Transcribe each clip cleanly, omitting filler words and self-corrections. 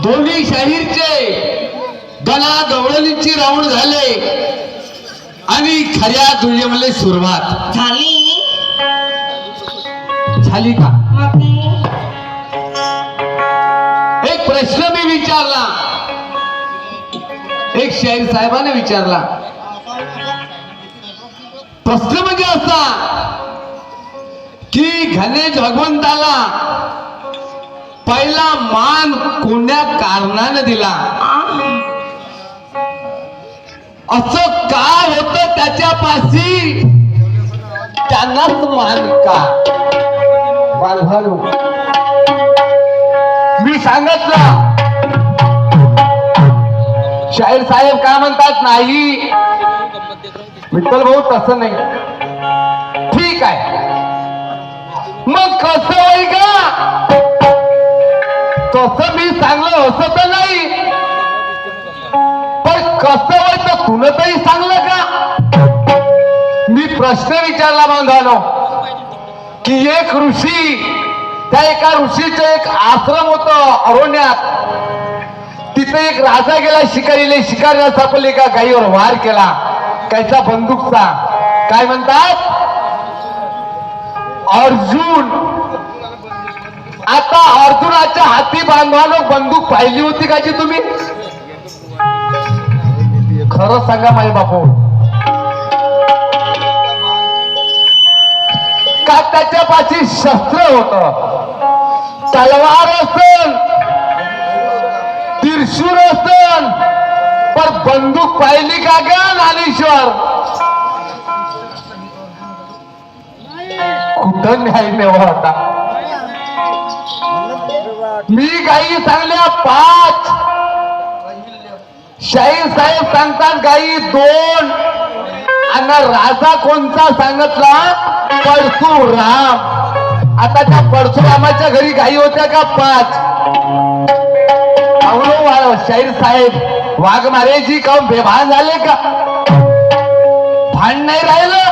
दोन्ही शाहीरचे गणा गवळणीची राऊंड झाले आणि खऱ्या दुय्यमले सुरुवात झाली का? एक प्रश्न मी विचारला, एक शाहीर साहेबाने विचारला. प्रश्न म्हणजे असा की गणेश भगवंताला पहिला मान कोण्या कारणाने दिला, असं काय होतं त्याच्यापाशी, त्यांनाच मान का? बालभानू मी सांगितलं, शाहीर साहेब काय म्हणतात, नाही विठ्ठल भाऊ तसं नाही. ठीक आहे, मग कसं होई का? तसं मी चांगलं असं तर नाही, पण कसं व्हायचं तुला तरी सांगलं का? मी प्रश्न विचारला बांधवानो की एक ऋषी, त्या एका ऋषीचं एक आश्रम होतं अरण्यात. तिथे एक राजा गेला शिकारीला, शिकारीला सापडले एका गाईवर वार केला, कायचा बंदूकचा. काय म्हणतात, अर्जुन. आता अर्जुनाच्या हाती बांधवानं बंदूक पाहिली होती का जी तुम्ही? खरं सांगा माई बापू, का त्याच्यापाशी शस्त्र होत, तलवार असेल, त्रिशूळ असेल, पण बंदूक पाहिली का ग ज्ञानेश्वर? कुठं न्याय नेवा होता? मी गाई सांगल्या 5, शाहीर साहेब सांगतात गाई 2, आणि राजा कोणता सांगितला, परशुराम. आता त्या परशुरामाच्या घरी गाई होत्या का 5? शाहीर साहेब वाघमारेजी काऊन बेभान झाले का? भांड नाही राहिलं.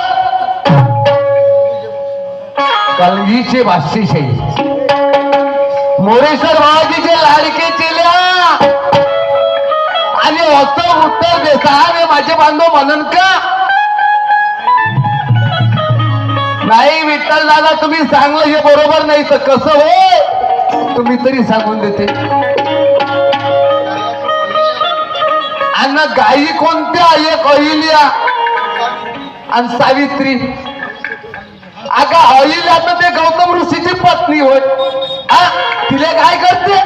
कलगीचे भाष्यशाही मोरेश्वर बाबाजीचे लाडके चेल्या आणि असं उत्तर देता माझे बांधव म्हणून का? नाही विठ्ठल दादा तुम्ही सांगलं हे बरोबर नाही, तर कसं हो तुम्ही तरी सांगून देते. आणि गायी कोणत्या? एक अहिल्या आणि सावित्री. अगा अहिल्या तर ते गौतम ऋषीची पत्नी होय, तिला काय करते?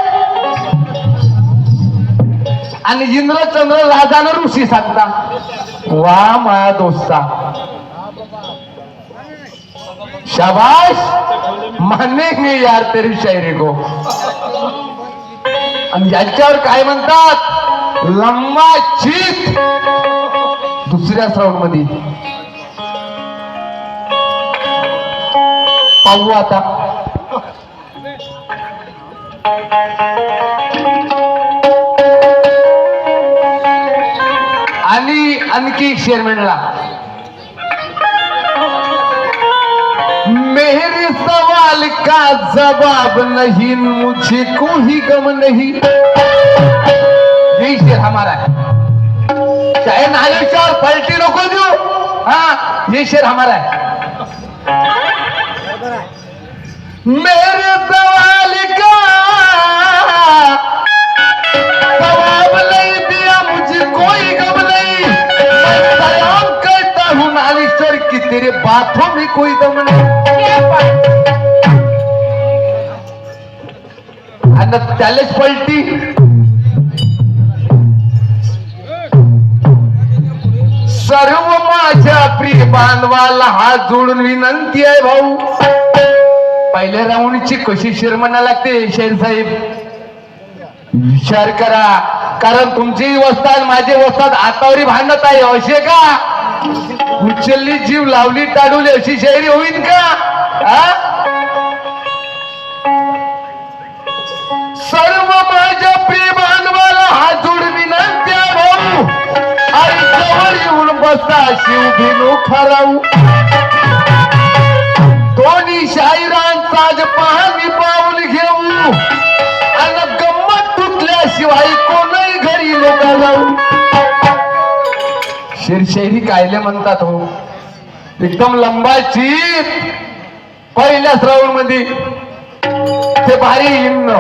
आणि इंद्रचंद्र राजानं ऋषी सांगता. वा माया दोस्ता, शाबाश, मानेंगे यार तेरी शायरी को. आणि याच्यावर काय म्हणतात, लम्मा चीत. दुसऱ्या राऊंड मध्ये पाहू आता. आणि आणखी शेर म्हणला, मेरे सवाल का जवाब नहीं, मुझे कोई गम नहीं. यही शेर हमारा है, चाहे नालेश्वर पलटी नको देऊ, हाँ ये शेर हमारा है. मेरे सवाल का जवाब नहीं दिया, मुझे कोई गम नहीं. मैं सलाम करता हूँ नालेश्वर की तेरे बातों में कोई दम नहीं. आणि त्यालाच पलटी. सर्व माझ्या प्रिय बांधवाला हात जोडून विनंती आहे भाऊ, पहिल्या राऊंडची कशी शिर म्हणा लागते शाहीर साहेब, विचार करा. कारण तुमची वस्ताद माझे वस्ताद आतावरी भांडत आहे असे का? उचलली जीव लावली टाळवली अशी शायरी होईल का? सर्व माझ्या प्रिय बांधवाला हात जोडून विनंती आहे भाऊ, आणि जवळ येऊन बसा शिव भिनो खराऊ. दोन्ही शाहिरांचा आज पाहणी पाऊल घेऊ, आणि गंमत तुटल्यास शेरशायरी कायले म्हणतात हो, एकदम लंबाची पहिल्या श्रावण मध्ये ते भारी हिंड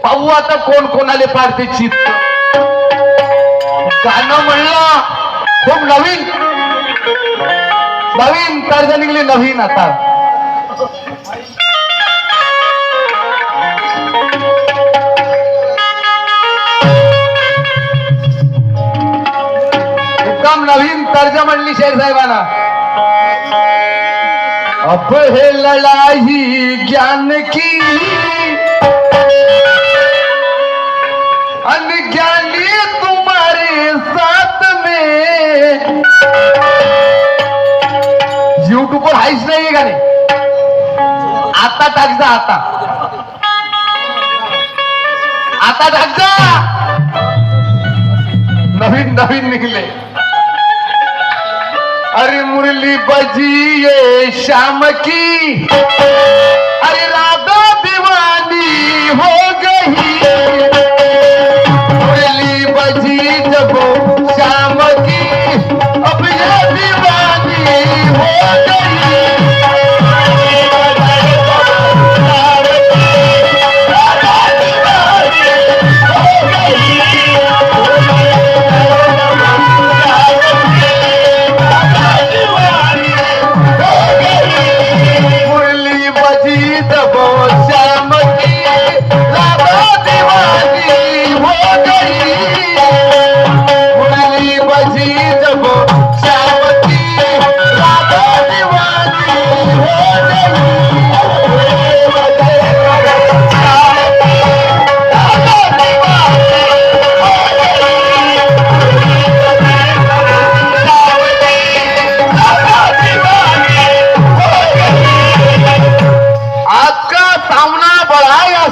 पाहू आता कोण कोणाले पाडते चित्त. गाणं म्हणलं खूप नवीन नवीन तर्ज निघली नवीन आता. एकदम नवीन तर्ज म्हणली शेर साहेबांना. अब है लड़ाई ज्ञान की अनज्ञानी तुम्हारे साथ में. यूट्यूब वर हायच नाहीये का नाही, आता टाक जा, आता टाक जा, नवीन नवीन निघले. अरे मुरली बजी ये शाम की, अरे राधा दीवानी हो गई. मुरली बजी जब शाम की, अब ये दीवानी हो गई.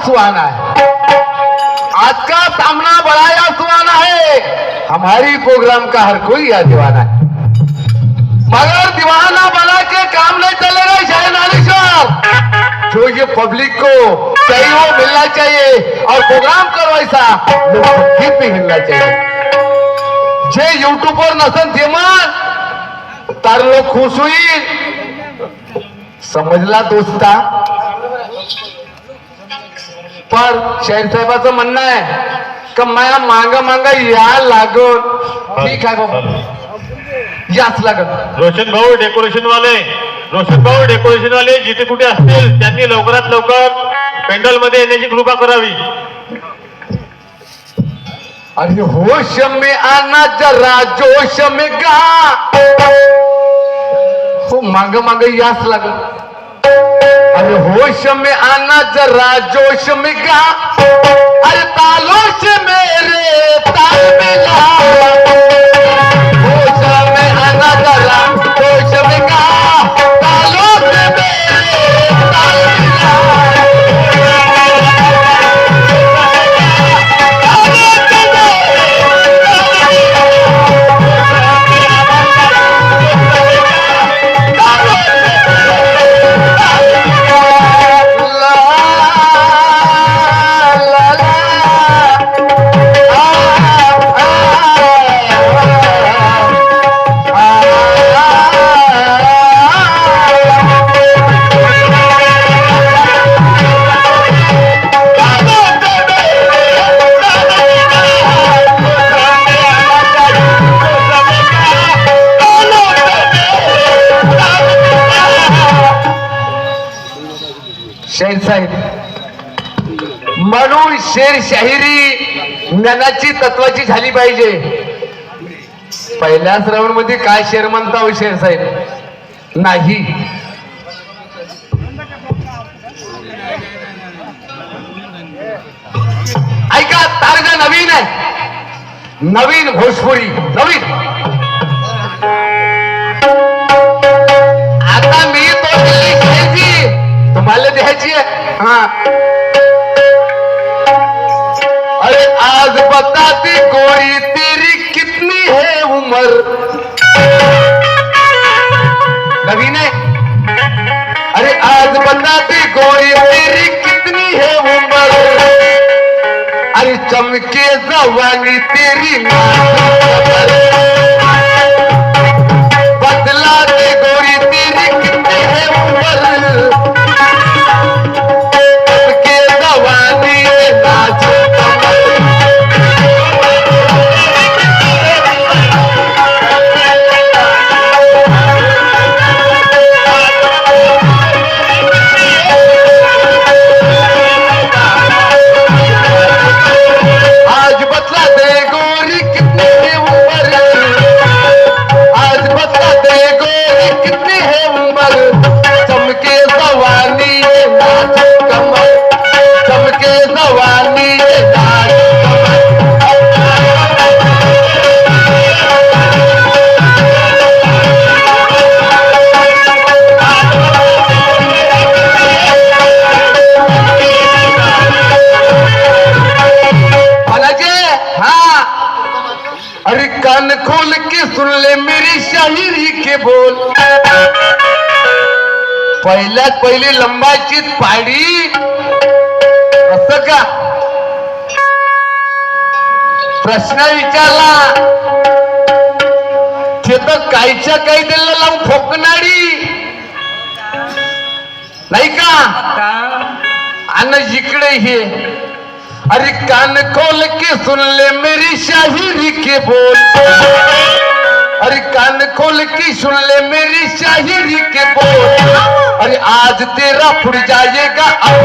सुहाना है, आज का सामना बड़ा या सुहाना है. हमारी प्रोग्राम का हर कोई या दीवाना है, मगर दीवाना बना के काम नहीं चलेगा शहनानेश्वर. जो ये पब्लिक को चाहिए वो मिलना चाहिए, और प्रोग्राम करो ऐसा लोग भी हिलना चाहिए. जे यूट्यूब पर नसन थे मन तार लोग खुश हुई, समजला दोस्ता. पर शेर साहेबाचं म्हणणं आहे का माया मांग मांग या लागून. ठीक आहे बाबा, याच लागत. रोशन भाऊ डेकोरेशन वाले जिथे कुठे असतील त्यांनी लवकरात लवकर पेंडॉल मध्ये येण्याची कृपा करावी. अरे होश में आना जरा जोश में गा. हो मांग मांग याच लागत. अरे होश में आना जरा जोश में गा, अरे तालों से मेरे ताल मिला. होश में आना जरा जोश में गा, तालों से मेरे ताल मिला. शेर साहेब म्हणून शेर शाहिरी ज्ञानाची तत्वाची झाली पाहिजे. पहिल्या श्रावण मध्ये काय शेर म्हणता हो शेर साहेब नाही. ऐका, तारगा नवीन आहे, नवीन भोजपुरी नवीन. आता मी तो घ्यायची, तुम्हाला द्यायची आहे. हा, अरे आज बताती गोरी तेरी कितनी है उम्र. नवीन है. अरे आज बताती गोरी तेरी कितनी है उम्र. अरे चमके जवानी तेरी बदला दे गोरी तेरी कितने है उम्र चमके जवानी नाच आज बतला दे गोरी कितने है उम्र आज बतला दे गोरी कितनी है उम्र चमके जवानी ये नाच कमर चमके जवानी ये नाच हाँ अरे कान खोल के सुन ले मेरी शायरी के बोल पहिल्यात पहिली लंबाची पाडी असं का प्रश्न विचारला ते तर कायच्या काही दिलं लावून ठोकणारी नाही का आणि इकडे हे अरे कान खोल के सुन ले मेरी शायरी के बोल अरे कान खोल के सुन ले मेरी शायरी के बोल अरे आज तेरा फुट जाएगा कान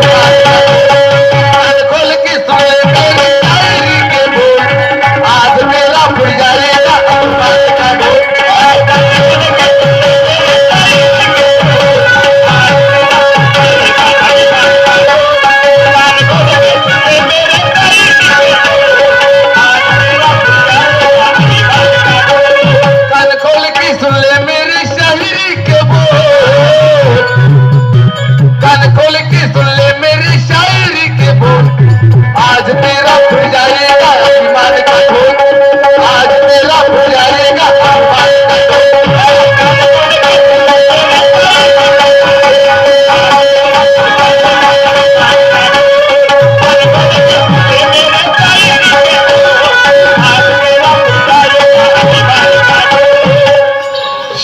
खोल के सुन ले मेरी शायरी के बोल आज तेरा फुट जाएगा कान खोल के सुन ले मेरी शायरी के बोल कान खोल के सुन ले मेरी शायरी के बोल आज तेरा खुल जाएगा ईमान का ढोल आज तेरा खुल जाएगा ईमान का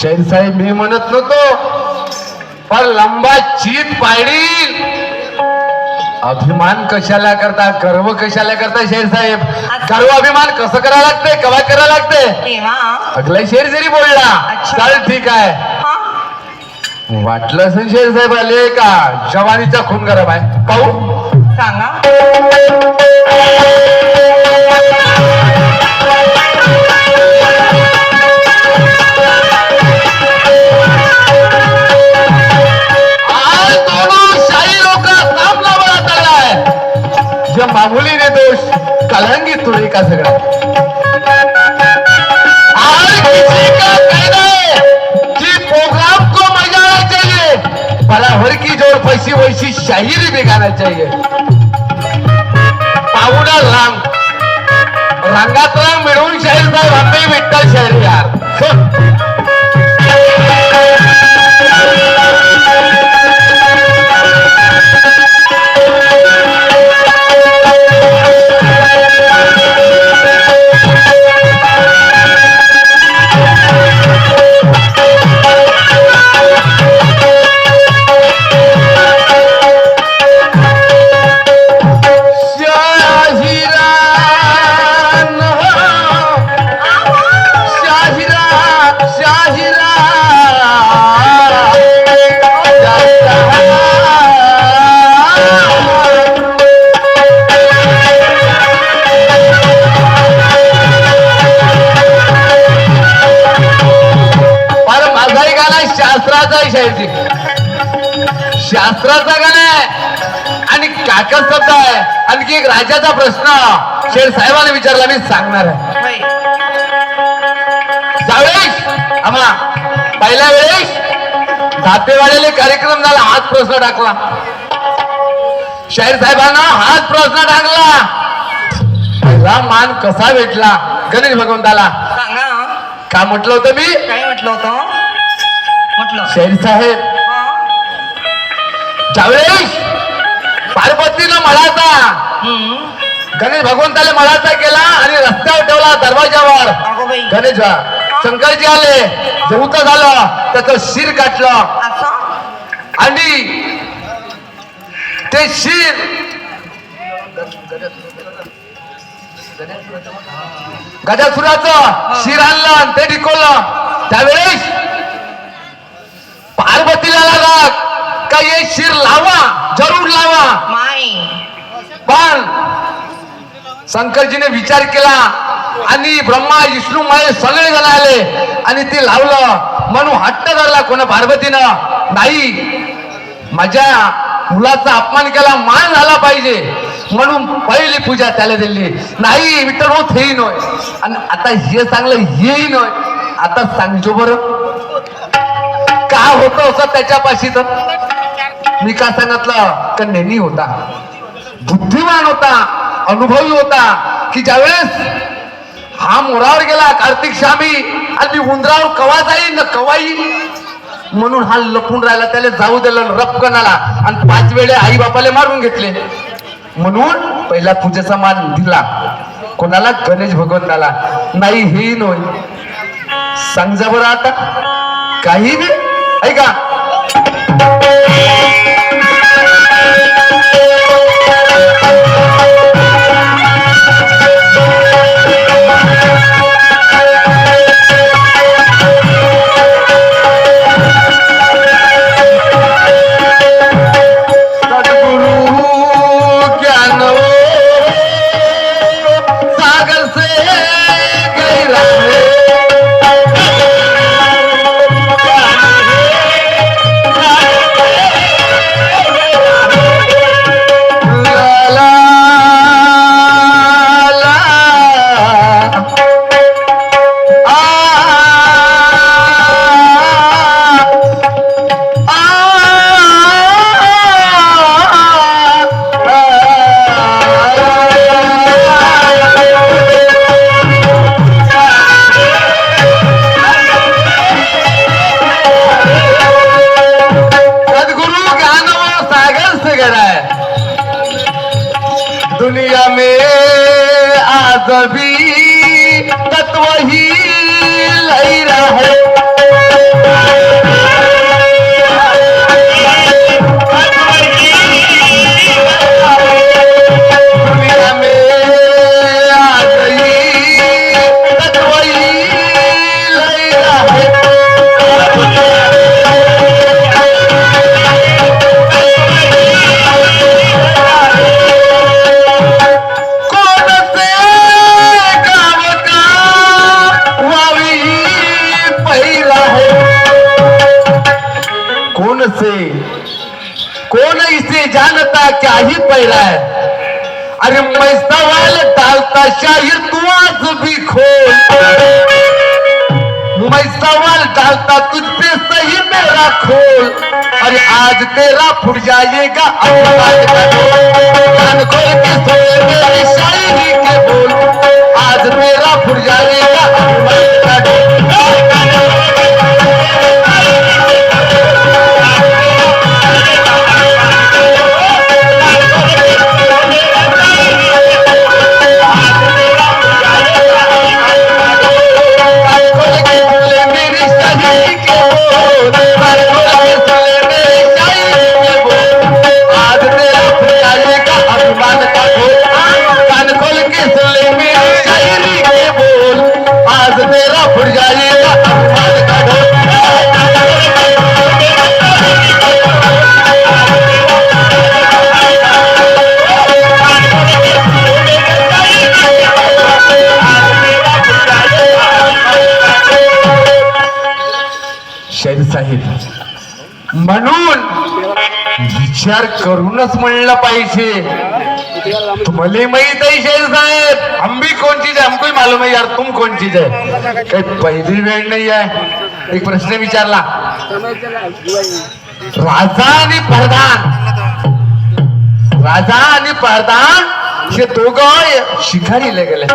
शेर साहेब मी म्हणत नव्हतो पण लंबा चीत पाडील अभिमान कशाला करता गर्व कशाला करता शेर साहेब गर्व अभिमान कसं करायला लागते कवा करायला लागते अगला शेर जरी बोलला चल ठीक आहे वाटलं असेल शेर साहेब आले का जवानीचा खून गरम आहे पाहू सांगा आज दोनों शाही लोग का सामना बड़ा तगड़ा है जो मामूली ने दोष कलंगी तुड़ी का सगड़ा आज किसी का कहना है कि प्रोग्राम को मजा आना चाहिए बराबर की जोड़ पैसी वैसी शायरी भी गाना चाहिए पाहुणा रांग रंगात रांग मिळवून शाहीर साहेब आम्ही विठ्ठल शाहीर यार सुन शास्त्राचा गाणं आहे आणि काका शब्द आहे आणखी एक राजाचा प्रश्न शेर साहेबांनी विचारला मी सांगणार आहे ज्यावेळेस आम्हा पहिल्या वेळेस धापेवाड्याले कार्यक्रम झाला हाच प्रश्न टाकला शाहीर साहेबांना हाच प्रश्न टाकला पहिला मान कसा भेटला गणेश भगवंताला सांगा का म्हटलं होतं मी काय म्हटलं होतं म्हटलं शाहीर साहेब ज्यावेळेस पार्वतीनं म्हणाचा गणेश भगवंताला मळाचा केला आणि रस्त्यावर ठेवला दरवाजावर. अगो बाई गणेश शंकरजी आले, जेवत झालं, त्याचं शिर काटलं असं आणि ते शिर गजासुराचं शिर आणलं आणि ते ढिकवलं. त्यावेळेस पार्वतीला लागला का हे शिर लावा, जरूर लावा. माय पण शंकरजीने विचार केला आणि ब्रह्मा विष्णू महेश सगळे जण आले आणि ते लावलं. म्हणून हट्ट धरला कोणा पार्वतीनं, नाही माझ्या मुलाचा अपमान केला, मान झाला पाहिजे म्हणून पहिली पूजा त्याला दिली. नाही विठ्ठल हो हेही नव्हे. आणि आता हे चांगलं हेही नव्हे. आता सांगजो बरं का होतं असं त्याच्यापाशी. तर मी का सांगितलं का नेहमी होता, बुद्धिमान होता, अनुभवी होता, की ज्यावेळेस हा मोरावर गेला कार्तिक शामी आणि मी उंदरावर कवा जाईल ना कवाई म्हणून हा लपून राहिला, त्याला जाऊ दिलं रपकन आला आणि 5 वेळे आई बापाला मारून घेतले. म्हणून पहिला पूजेचा मान दिला कोणाला, गणेश भगवंताला. नाही हे नव्हे. सांगा बरं आता काही नाही ऐका. दुनिया में आज भी तत्व ही लहरा है. दुनिया में आज ही तत्व ही लहरा है. कौन इसे जानता क्या ही पैरा है. अरे मैं सवाल डालता शायर तू आज भी खोल. मैं सवाल डालता तुझ पे सही मेरा खोल. अरे आज तेरा फुट जाएगा अपमान का ढोल. कान खोल के सुन मेरी शायरी के बोल. आज तेरा फुट जाएगा अपमान का ढोल. म्हणून विचार करूनच म्हणलं पाहिजे. तुम्हाला माहित आहे शेर साहेब, हम भी कौन चीज है हमको ही मालूम है यार, तुम कौन चीज है. काही पहिली वेळ नाही आहे. एक प्रश्न विचारला, राजा आणि प्रधान, राजा आणि प्रधान हे दोघं शिकारीला गेले.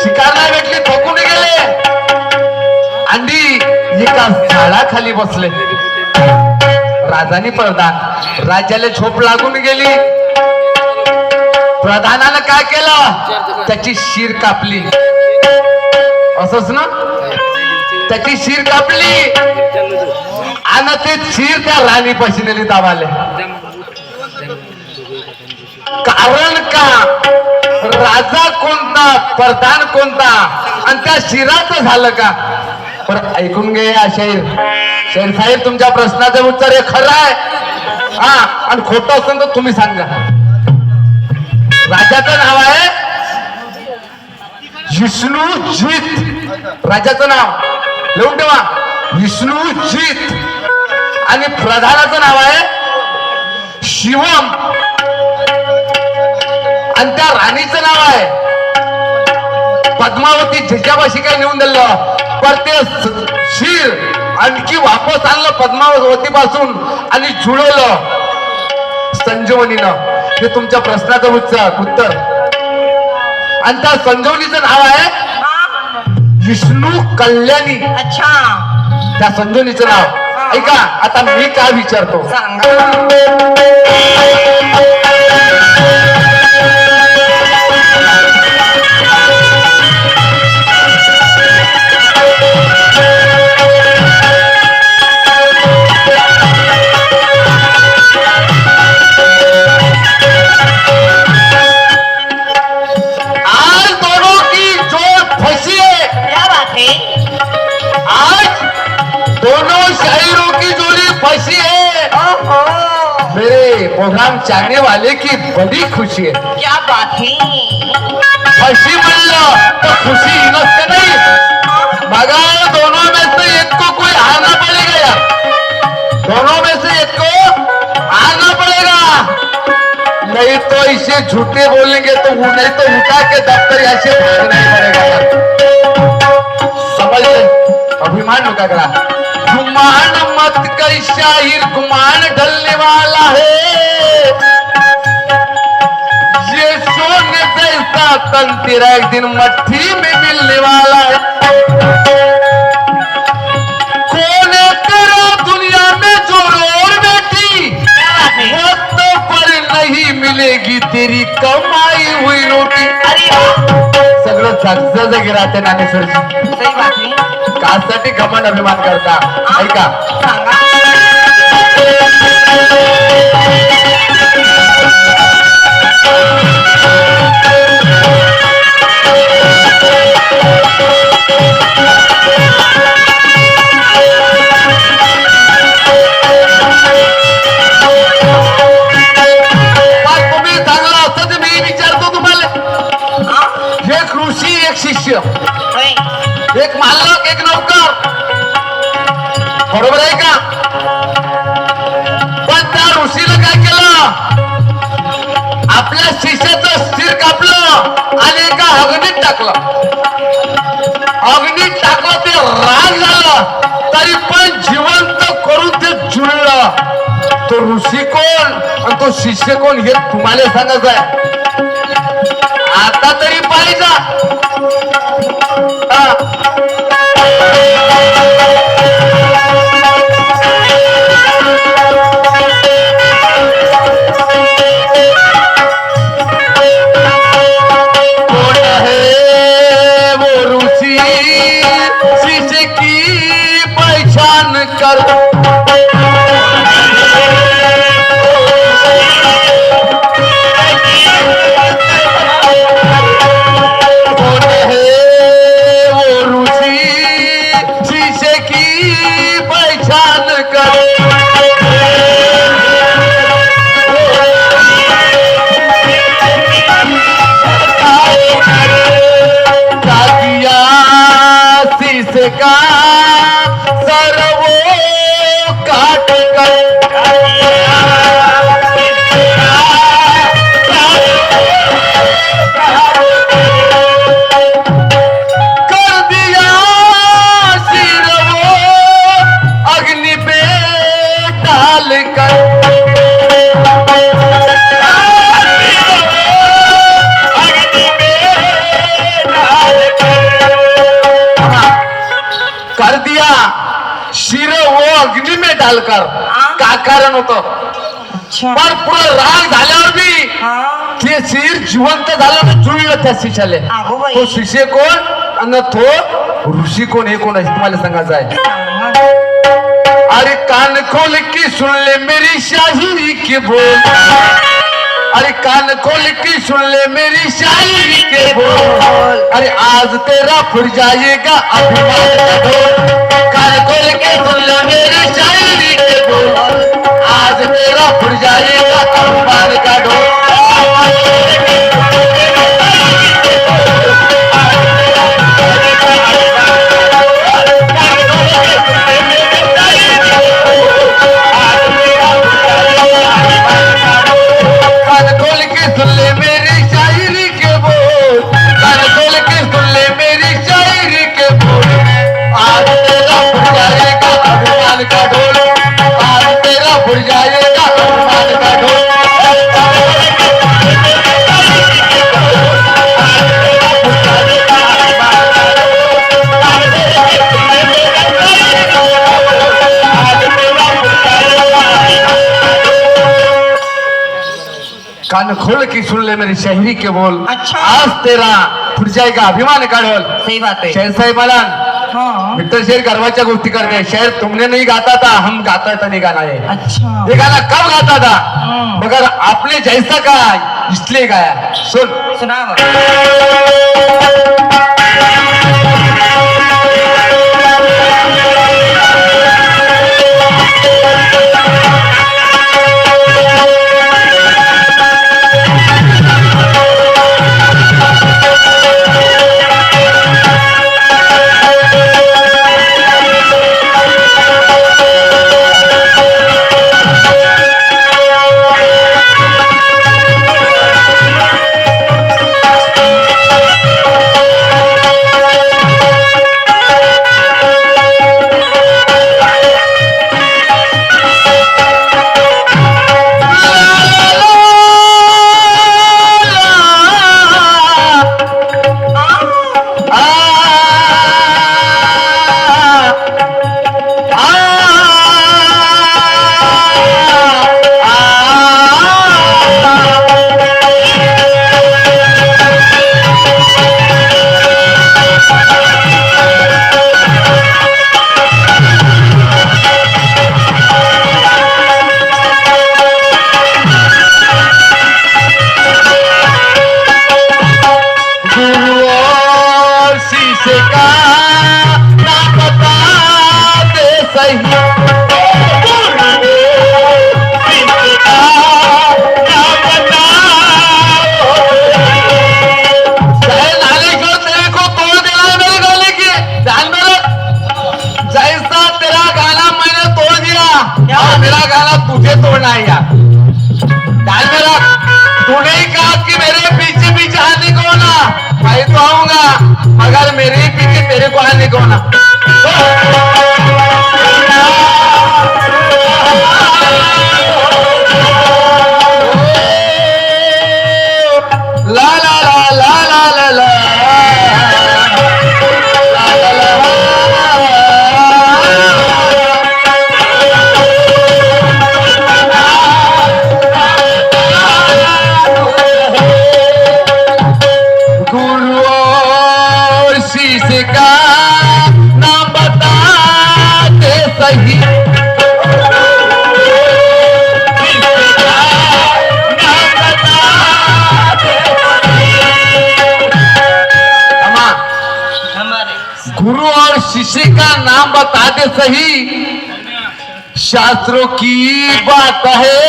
शिकारला भेटले, थकून गेले आणि एका झाडाखाली बसले. राजानी प्रधान, राजाला झोप लागून गेली. प्रधानानं काय केलं, त्याची शिर कापली, असंच ना, त्याची शिर कापली आणि ते शिर त्या राणी पाशी नेली दाबाले. कारण का, राजा कोणता, प्रधान कोणता, आणि त्या शिराचं झालं का. पण ऐकून घे या शाहीर साहेब, तुमच्या प्रश्नाचं उत्तर हे खरं आहे हा, आणि खोटं असेल तर तुम्ही सांगा. राजाचं नाव आहे विष्णूजीत, राजाचं नाव लिहून ठेवा, विष्णूजीत. आणि प्रधानाचं नाव आहे शिवम, आणि त्या राणीचं नाव आहे पद्मावती. जिजाबाशी काय नेऊन दिलं, पर ते शिर आणखी वापस आणलं पद्मावती पासून आणि जुळवलं संजीवनीनं. हे तुमच्या प्रश्नाचं उत्तर. आणि त्या संजीवनीचं नाव आहे विष्णू कल्याणी. अच्छा, त्या संजीवनीचं नाव ऐका. आता मी काय विचारतो, सांगा. आज दोनों की जोड़ फंसी है, क्या बात है? आज दोनों शायरों की जोड़ी फंसी है. ओहो, मेरे प्रोग्राम चाहने वाले की बड़ी खुशी है. क्या बात है? फंसी म्हणलं तर खुशी नसते नाही. बघा, दोनों में से एक को कोई आना पड़ेगा यार, दोनों में से एक को आना पड़ेगा, नहीं तो इसे झूठे बोलेंगे तो नहीं तो उठा के दफ्तर ऐसे भागना ही पड़ेगा यार. समझ गए, अभिमान होगा करा. गुमान मत कर शाहिर, गुमान ढलने वाला है, ये सोने जैसा तन तेरा एक दिन मट्ठी में मिलने वाला है. कौन है तेरा दुनिया में जो और बेटी, क्या बात है? वक्त पर नहीं मिलेगी तेरी कमाई हुई रोटी. अरे वाह, सगळं झगझग राहते ज्ञानेश्वरजी. सही बात है. कासाठी घमंड अभिमान करता. ऐका, सांगा. पण तुम्ही चांगलं असतं तर मी विचारतो तुम्हाला. हा? एक ऋषी, एक शिष्य, होय. एक मालक, एक नौकर, बरोबर आहे का. पण त्या ऋषीला काय केलं, आपल्या शिष्याचं शिर कापलं आणि एका अग्नीत टाकलं. अग्नीत टाकलं, ते राग झालं, तरी पण जिवंत करून ते जुळलं. तो ऋषी कोण आणि तो शिष्य कोण हे तुम्हाला सांगायचं आहे. आता तरी पाहिजे. कौन है वो ऋषि, शिष्य की पहचान कर. कौन है वो ऋषि, शिष्य की पहचान कर. काटिया शीश का सर वो काट कर. कर दिया सिर वो अग्नि पे डाल कर. कर दिया शिर वो अग्नि में डालकर. का कारण होतं, अच्छा. पण पुढे राग झाल्यावर बी हा? ते शिर जिवंत झालं ना जुळलं त्या शिष्याले. अगो बाई. तो शिष्य कोण आणि तो ऋषी कोण हे कोण आहे तुम्हाला सांगायचं आहे. सांग मग. अरे कान खोल के सुन ले मेरी शायरी के बोल. अरे कान खोल के सुन ले मेरी शायरी के बोल. अरे आज तेरा फुट जाएगा अभिमान का ढोल. कान खोल के सुन ले मेरी शायरी के बोल. आज तेरा फुट जाएगा अभिमान का ढोल. कान खोल के सुन ले मेरी शायरी के बोल. कान खोल के सुन ले मेरी शायरी के बोल. आज तेरा फुट जाएगा अभिमान का ढोल. आज तेरा फुट जाएगा अभिमान का ढोल. कान खोल के सुन ले मेरी शायरी के बोल. अच्छा. आज तेरा फुट जाएगा अभिमान का ढोल. सही बात है. शेर साहेब मला हाँ. मित्र शेर गर्वाच्या गोष्टी करते हैं. शेर तुमने नहीं गाता था, हम गाता था नहीं गाना है. अच्छा. ये गाना कब गाता था हाँ. मगर आपने जैसा कहा इसलिए गाया. सुन. सुना मग. तुझे तोड़ना है यार. डाल मेरा. तूने ही कहा कि मेरे पीछे पीछे आने को ना. मैं तो आऊंगा मगर मेरे ही पीछे तेरे को आने को ना. ला ला ला ला ला ला ला. गुरु और शिष्य का नाम बता दे सही. शास्त्रों की बात है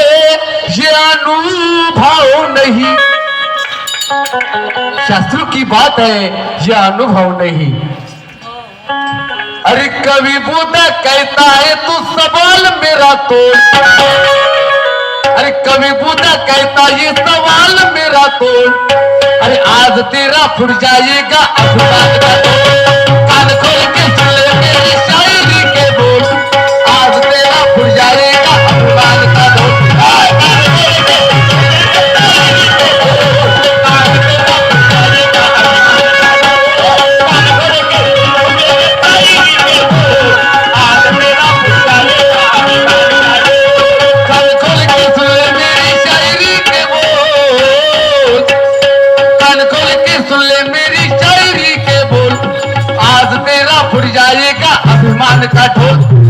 ये अनुभव नहीं. शास्त्रों की बात है ये अनुभव नहीं. अरे कवि बुद्ध कहता है तू सवाल मेरा तोड़. अरे कवि बुद्ध कहता ये सवाल मेरा तोड़. अरे आज तेरा फुट जाएगा अभिमान का ढोल. कान खोल के सुन ले मेरी शायरी के बोल. आज तेरा फुट जाएगा अभिमान का ढोल. कान खोल के सुन ले मेरी शायरी के बोल. मान का ढोल